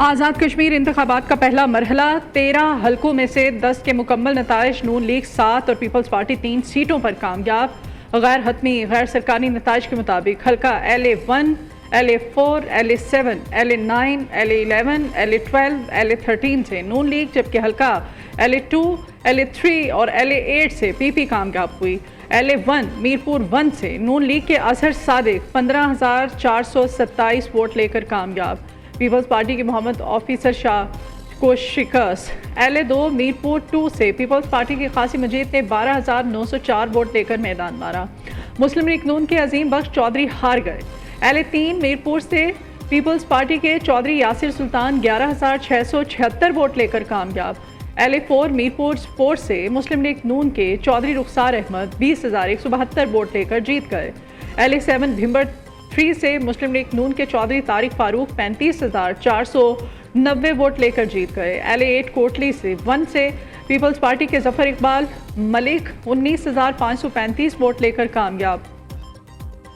आज़ाद कश्मीर इंतखाबात का पहला मरहला 13 हलकों में से 10 के मुकम्मल नताइज नून लीग 7 और पीपल्स पार्टी 3 सीटों पर कामयाब। गैर हतमी गैर सरकारी नताइज के मुताबिक हल्का LA1, LA4, LA7, LA9, LA11, LA12, LA13 से नून लीग, जबकि हल्का LA2, LA3 और LA8 से PP कामयाब हुई। LA1 मीरपुर 1 से नून लीग के असर सादिक 15,427 वोट लेकर कामयाब। पीपल्स पार्टी के मोहम्मद ऑफिसर शाह को शिकस्त। LA2 मीरपुर 2 से पीपल्स पार्टी के कासिम मजीद ने 12,904 वोट लेकर मैदान मारा। मुस्लिम लीग नून के अजीम बख्श चौधरी हार गए। LA3 मीरपुर से पीपल्स पार्टी के चौधरी यासिर सुल्तान 11,676 वोट लेकर कामयाब। LA4 मीरपुर 4 से मुस्लिम लीग नून के चौधरी रुखसार अहमद 20,172 वोट लेकर जीत गए। LA7 भिंबर 3 से मुस्लिम लीग नून के चौधरी तारिक फारूक 35,490 वोट लेकर जीत गए। LA8 कोटली से 1 से पीपल्स पार्टी के जफर इकबाल मलिक 19,535 वोट लेकर कामयाब।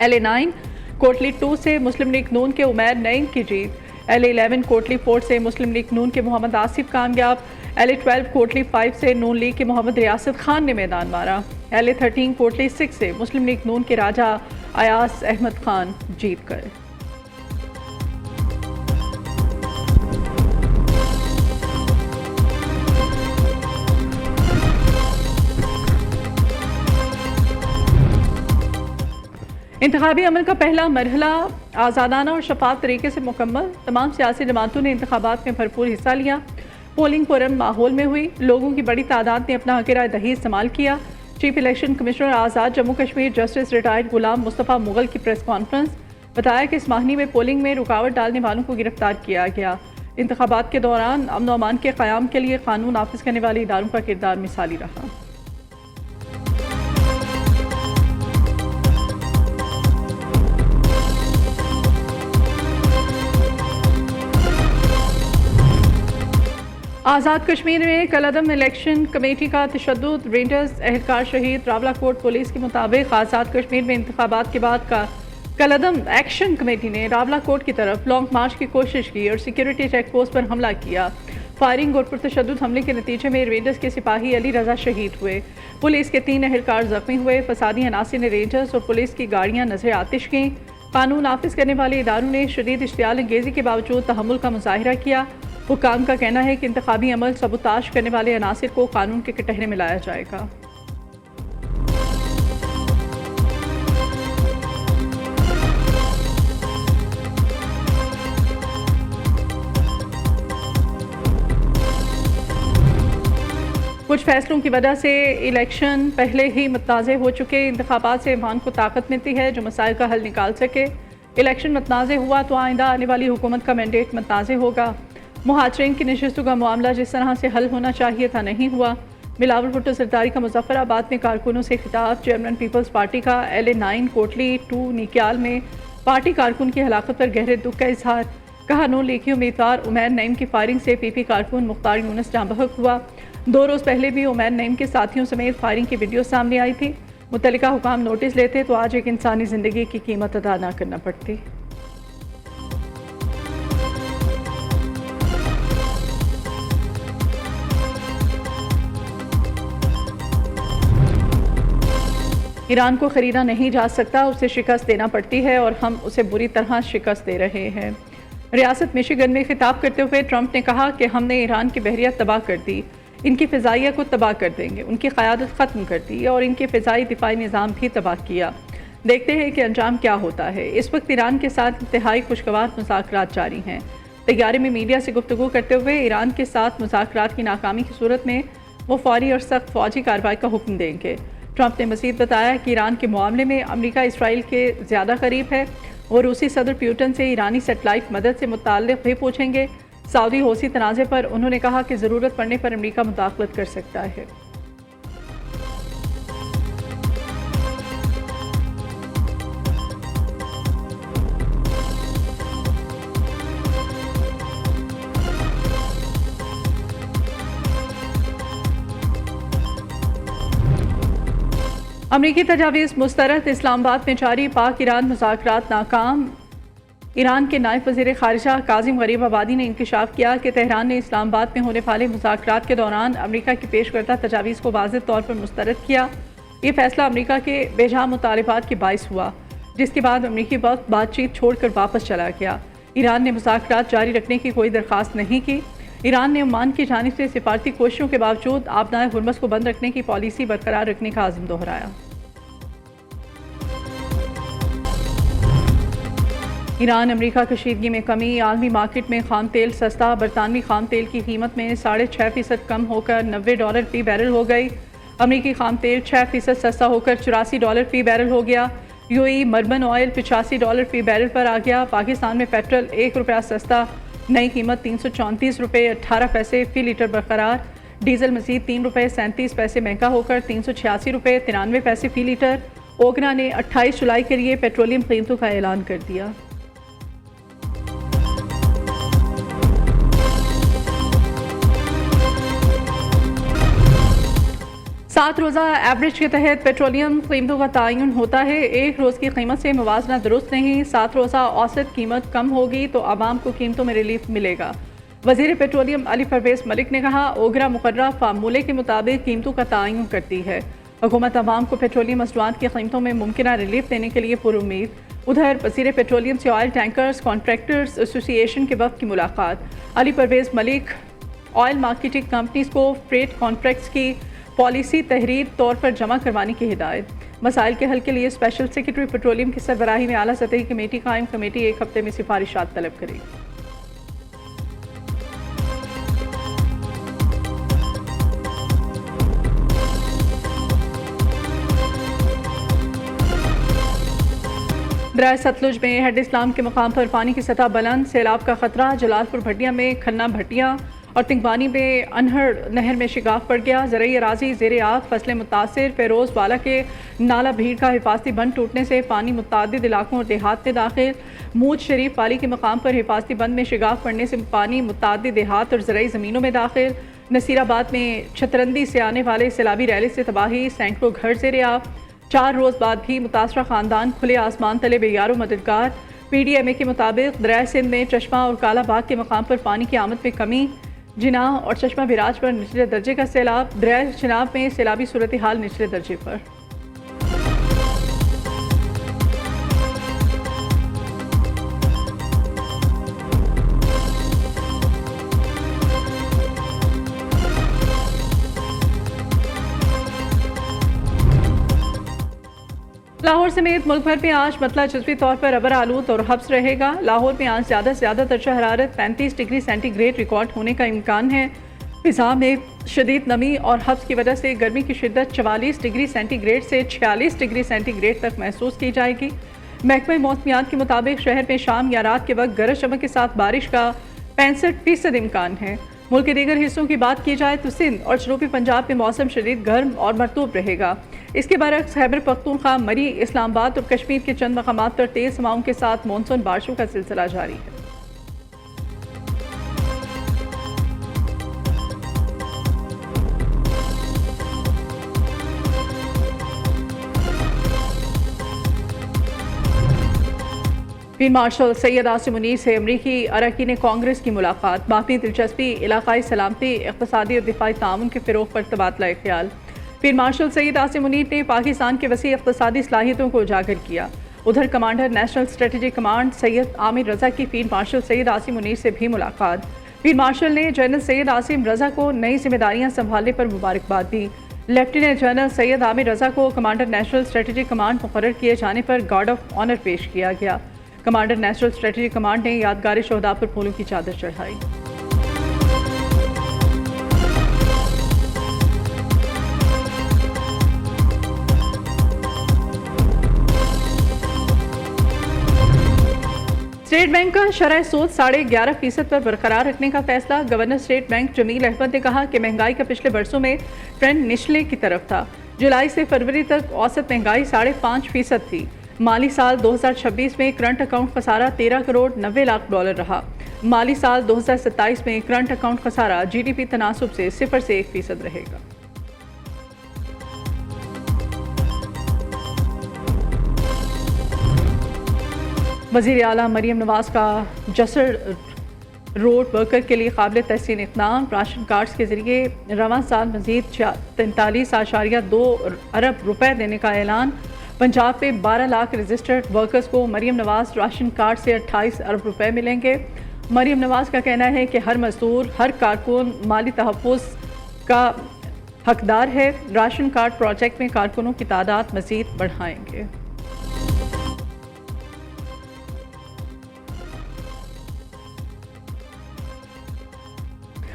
LA9 कोटली 2 से मुस्लिम लीग नून के उमैर नईम की जीत। LA11 कोटली 4 से मुस्लिम लीग नून के मोहम्मद आसिफ कामयाब। LA12 कोटली 5 से नून लीग के मोहम्मद रियासत खान ने मैदान मारा। LA13 कोटली 6 से मुस्लिम लीग नून के राजा अयास अहमद खान जीत गए। इंतखाबी अमल का पहला मरहला आज़ादाना और शफाफ तरीके से मुकम्मल। तमाम सियासी जमातों ने इंतखाबात में भरपूर हिस्सा लिया। पोलिंग पुरअमन माहौल में हुई। लोगों की बड़ी तादाद ने अपना हक राय दही इस्तेमाल किया। चीफ इलेक्शन कमिश्नर आज़ाद जम्मू कश्मीर जस्टिस रिटायर्ड गुलाम मुस्तफ़ा मुगल की प्रेस कॉन्फ्रेंस बताया कि इस माहनी में पोलिंग में रुकावट डालने वालों को गिरफ्तार किया गया। इंतखाबात के दौरान अमन व अमान के क़याम के लिए कानून नाफिज करने वाले इदारों का किरदार मिसाली रहा। आज़ाद कश्मीर में कलअदम इलेक्शन कमेटी का तशद्दुद। रेंजर्स एहलकार शहीद। रावलाकोट पुलिस के मुताबिक आज़ाद कश्मीर में इंतखाबात के बाद का कलअदम एक्शन कमेटी ने रावलाकोट की तरफ लॉन्ग मार्च की कोशिश की और सिक्योरिटी चेक पोस्ट पर हमला किया। फायरिंग और पुरतशद्दुद हमले के नतीजे में रेंजर्स के सिपाही अली रजा शहीद हुए। पुलिस के 3 एहलकार जख्मी हुए। फसादी अनासी ने रेंजर्स और पुलिस की गाड़ियाँ नजर आतिश की। कानून नाफिज करने वाले इदारों ने शदीद इश्तियाल अंगेज़ी के बावजूद तहम्मुल का मुजाहिरा किया। हुक्काम का कहना है कि इंतखाबी अमल सबूताश करने वाले अनासिर को कानून के कटहरे में लाया जाएगा। कुछ फैसलों की वजह से इलेक्शन पहले ही मतनाज़े हो चुके। इंतखाबात से इमाम को ताकत मिलती है जो मसाइल का हल निकाल सके। इलेक्शन मतनाज़े हुआ तो आइंदा आने वाली हुकूमत का मैंडेट मतनाज़े होगा। मुहाजिरीन की नशस्तों का मामला जिस तरह से हल होना चाहिए था नहीं हुआ। बिलावल भुट्टो सरदारी का मुजफ्फराबाद में कारकुनों से खिताब। चेयरमैन पीपल्स पार्टी का LA9 कोटली 2 निक्याल में पार्टी कारकुन की हलाकत पर गहरे दुख का इजहार। कहा नून लीगी उम्मीदवार उमैर नईम की फायरिंग से PP कारकुन मुख्तार यूनुस जाँ बहक हुआ। 2 रोज़ पहले भी उमैर नईम के साथियों समेत फायरिंग की वीडियो सामने आई थी। मुतल्लिका हुकाम नोटिस लेते तो आज एक इंसानी ज़िंदगी की कीमत अदा न करना पड़ती। ईरान को ख़रीदा नहीं जा सकता, उसे शिकस्त देना पड़ती है और हम उसे बुरी तरह शिकस्त दे रहे हैं। रियासत मिशिगन में खिताब करते हुए ट्रंप ने कहा कि हमने ईरान की बहरिया तबाह कर दी, इनकी फ़िज़ाइया को तबाह कर देंगे, उनकी क़यादत ख़त्म कर दी और इनके फ़िज़ाई दिफाई निज़ाम भी तबाह किया। देखते हैं कि अंजाम क्या होता है। इस वक्त ईरान के साथ इंतहाई खुशगवार मुज़ाकरात जारी हैं। तैयारी में मीडिया से गुफ्तगू करते हुए ईरान के साथ मुज़ाकरात की नाकामी की सूरत में वो फौरी और सख्त फ़ौजी कार्रवाई का हुक्म देंगे। ट्रंप ने मज़ीद बताया कि ईरान के मामले में अमेरिका इसराइल के ज़्यादा करीब है और रूसी सदर प्यूटन से ईरानी सेटेलाइट मदद से मुताल्लिक़ भी पूछेंगे। सऊदी हौसी तनाज़े पर उन्होंने कहा कि ज़रूरत पड़ने पर अमेरिका मुदाखलत कर सकता है। अमरीकी तजावीज़ मुस्तरद। इस्लामाबाद में जारी पाक ईरान मुज़ाकरात नाकाम। ईरान के नायब वज़ीर ख़ारिजा काज़िम गरीबाबादी ने इंकशाफ किया कि तेहरान ने इस्लामाबाद में होने वाले मुज़ाकरात के दौरान अमरीका की पेश करदा तजावीज़ को वाज़ेह तौर पर मुस्तरद किया। ये फैसला अमरीका के बेजा मुतालबात के बाइस हुआ, जिसके बाद अमरीकी वक्त बातचीत छोड़कर वापस चला गया। ईरान ने मुज़ाकरात जारी रखने की कोई दरख्वास्त नहीं की। ईरान ने ओमान की जानिब से सिफारती कोशिशों के बावजूद आबनाए हुर्मस को बंद रखने की पॉलिसी बरकरार रखने का आज़म दोहराया। ईरान अमरीका कशीदगी में कमी, आलमी मार्केट में खाम तेल सस्ता। बरतानवी खाम तेल की कीमत में 6.5% कम होकर $90 फी बैरल हो गई। अमरीकी खाम तेल 6% सस्ता होकर $84 फी बैरल हो गया। यूएई मरबन ऑयल $85 फी बैरल पर आ गया। पाकिस्तान में पेट्रोल ₹1 सस्ता, नई कीमत $334.18 फी लीटर बरकरार। डीजल मजीद ₹3.37 महंगा होकर $386.93 फी लीटर। ओगरा ने 28 जुलाई के लिए पेट्रोलियम कीमतों का ऐलान कर दिया। 7 रोज़ा एवरेज के तहत पेट्रोलियम कीमतों का तयन होता है। एक रोज़ की कीमत से मुवाजना दुरुस्त नहीं। 7 रोज़ा औसत कीमत कम होगी तो आवाम को कीमतों में रिलीफ मिलेगा। वज़ीर पेट्रोलियम अली परवेज़ मलिक ने कहा, ओगरा मुकर्रर फार्मूले के मुताबिक कीमतों का तयन करती है। हुकूमत आवाम को पेट्रोलियम मसनूआत की कीमतों में मुमकिन रिलीफ देने के लिए पुरुम्मीद। उधर वज़ीर पेट्रोलियम से ऑयल टैंकर्स कॉन्ट्रैक्टर्स एसोसिएशन के वक्त की मुलाकात। Ali Parvez Malik oil marketing companies को फ्रेट कॉन्ट्रैक्ट्स की पॉलिसी तहरीर तौर पर जमा करवाने की हिदायत। मसाइल के हल के लिए स्पेशल सेक्रेटरी पेट्रोलियम की सरबराही में आला सतही कमेटी कायम। कमेटी 1 हफ्ते में सिफारिशात तलब करेगी। दरिया सतलुज में हेड इस्लाम के मकाम पर पानी की सतह बुलंद, सैलाब का खतरा। जलालपुर भटिया में खन्ना भटिया और तिंगवानी में अनहर नहर में शिगाफ पड़ गया। ज़रई अराजी ज़ेरे आग, फसलें मुतासिर। फेरोज़ वाला के नाला भीड़ का हिफाजती बंद टूटने से पानी मुतअद्दिद इलाकों और देहात में दाखिल। मूज शरीफ वाली के मकाम पर हिफाजती बंद में शिगाफ पड़ने से पानी मुतअद्दिद देहात और ज़रई ज़मीनों में दाखिल। नसीराबाद में छतरंदी से आने वाले सैलाबी रैली से तबाही, सैकड़ों घर ज़ेरे आब। 4 रोज़ बाद भी मुतासरा ख़ानदान खुले आसमान तले बेयारो मददगार। PDMA के मुताबिक दरिया सिंध में चश्मा और काला बाग के मकाम पर पानी की आमद में कमी। जिनाह और चश्मा बिराज पर निचले दर्जे का सैलाब। दरिया चिनाब में सैलाबी सूरत हाल निचले दर्जे पर। लाहौर समेत मुल्क भर में आज मतला जज़वी तौर पर अबर आलूद और हब्स रहेगा। लाहौर में आज ज़्यादा से ज़्यादा दर्जा हरारत 35 डिग्री सेंटीग्रेड रिकॉर्ड होने का इम्कान है। फिज़ा में शदीद नमी और हब्स की वजह से गर्मी की शिद्दत 44 डिग्री सेंटीग्रेड से 46 डिग्री सेंटीग्रेड तक महसूस की जाएगी। महकमा मौसमियात के मुताबिक शहर में शाम या रात के वक्त गरज चमक के साथ बारिश का 65% इम्कान है। मुल्क के दीगर हिस्सों की बात की जाए तो सिंध और जनूबी पंजाब में मौसम शदीद गर्म और मरतूब रहेगा। इसके बरक्स खैबर पख्तूनख्वा, मरी, इस्लामाबाद और कश्मीर के चंद मकामात पर तेज़ हवाओं के साथ मानसून बारिशों का सिलसिला जारी है। फील्ड मार्शल सैयद आसिम मुनीर से अमरीकी अरकान कांग्रेस की मुलाकात। बाकी दिलचस्पी इलाकाई सलामती, इक़्तिसादी और दिफाई ताउन के फ़रोग़ पर तबादला ख्याल। फील्ड मार्शल सैयद आसिम मुनीर ने पाकिस्तान के वसी इक़्तिसादी सलाहियतों को उजागर किया। उधर commander national strategic command Syed Aamir Raza की फील्ड मार्शल सैयद आसिम मुनीर से भी मुलाकात। फील्ड मार्शल ने जनरल सैयद आसिम रज़ा को नई जिम्मेदारियाँ संभालने पर मुबारकबाद दी। लेफ्टिनेंट जनरल सैयद आमिर रज़ा को कमांडर नेशनल स्ट्रेटजिक कमांड मुकर्रर किए जाने पर गार्ड ऑफ ऑनर पेश किया गया। कमांडर नेशनल स्ट्रेटजिक कमांड ने यादगार शोहदा पर फूलों की चादर चढ़ाई। स्टेट बैंक का शरह सूद 11.5% पर बरकरार रखने का फैसला। Governor State Bank Jamil Ahmed ने कहा कि महंगाई का पिछले बरसों में ट्रेंड निचले की तरफ था। जुलाई से फरवरी तक औसत महंगाई 5.5% थी। माली साल 2026 में करंट अकाउंट खसारा $13 करोड़ 90 लाख रहा। माली साल 2027 में करंट अकाउंट खसारा GDP तनासुब से 0 से 1% रहेगा। वज़ीर आला मरीम नवाज़ का जसर रोड वर्कर के लिए काबिल तहसीन इक़दाम, राशन कार्ड्स के ज़रिए रवां साल मज़ीद 43.2 अरब रुपए देने का ऐलान। पंजाब पे 12 लाख रजिस्टर्ड वर्कर्स को मरीम नवाज़ राशन कार्ड से 28 अरब रुपए मिलेंगे। मरीम नवाज़ का कहना है कि हर मजदूर, हर कारकुन माली तहफ़्फ़ुज़ का हकदार है। राशन कार्ड प्रोजेक्ट में कारकुनों की तादाद मज़ीद बढ़ाएंगे।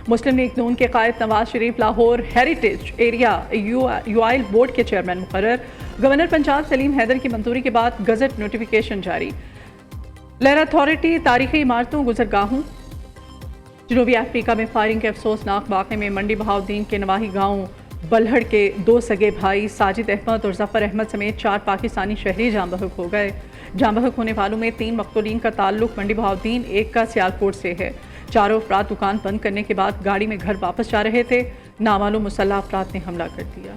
मुस्लिम लीग नून के कायद Nawaz Sharif Lahore heritage area UIL board के चेयरमैन मुकर्रर। गवर्नर पंजाब सलीम हैदर की मंजूरी के बाद गजट नोटिफिकेशन जारी। लहर अथॉरिटी तारीखी इमारतों, गुजरगाहों। जनूबी अफ्रीका में फायरिंग के अफसोसनाक वाक़े में मंडी बहाउद्दीन के नवाही गांव बल्हड़ के 2 सगे भाई साजिद अहमद और जफ़र अहमद समेत 4 पाकिस्तानी शहरी जाँ बहक हो गए। जाँ बहक होने वालों में 3 मक़तूलीन का ताल्लुक मंडी बहाउद्दीन, एक का सियालकोट से है। चारों अफराद दुकान बंद करने के बाद गाड़ी में घर वापस जा रहे थे। नामालूम मुसल्लह अफराद ने हमला कर दिया।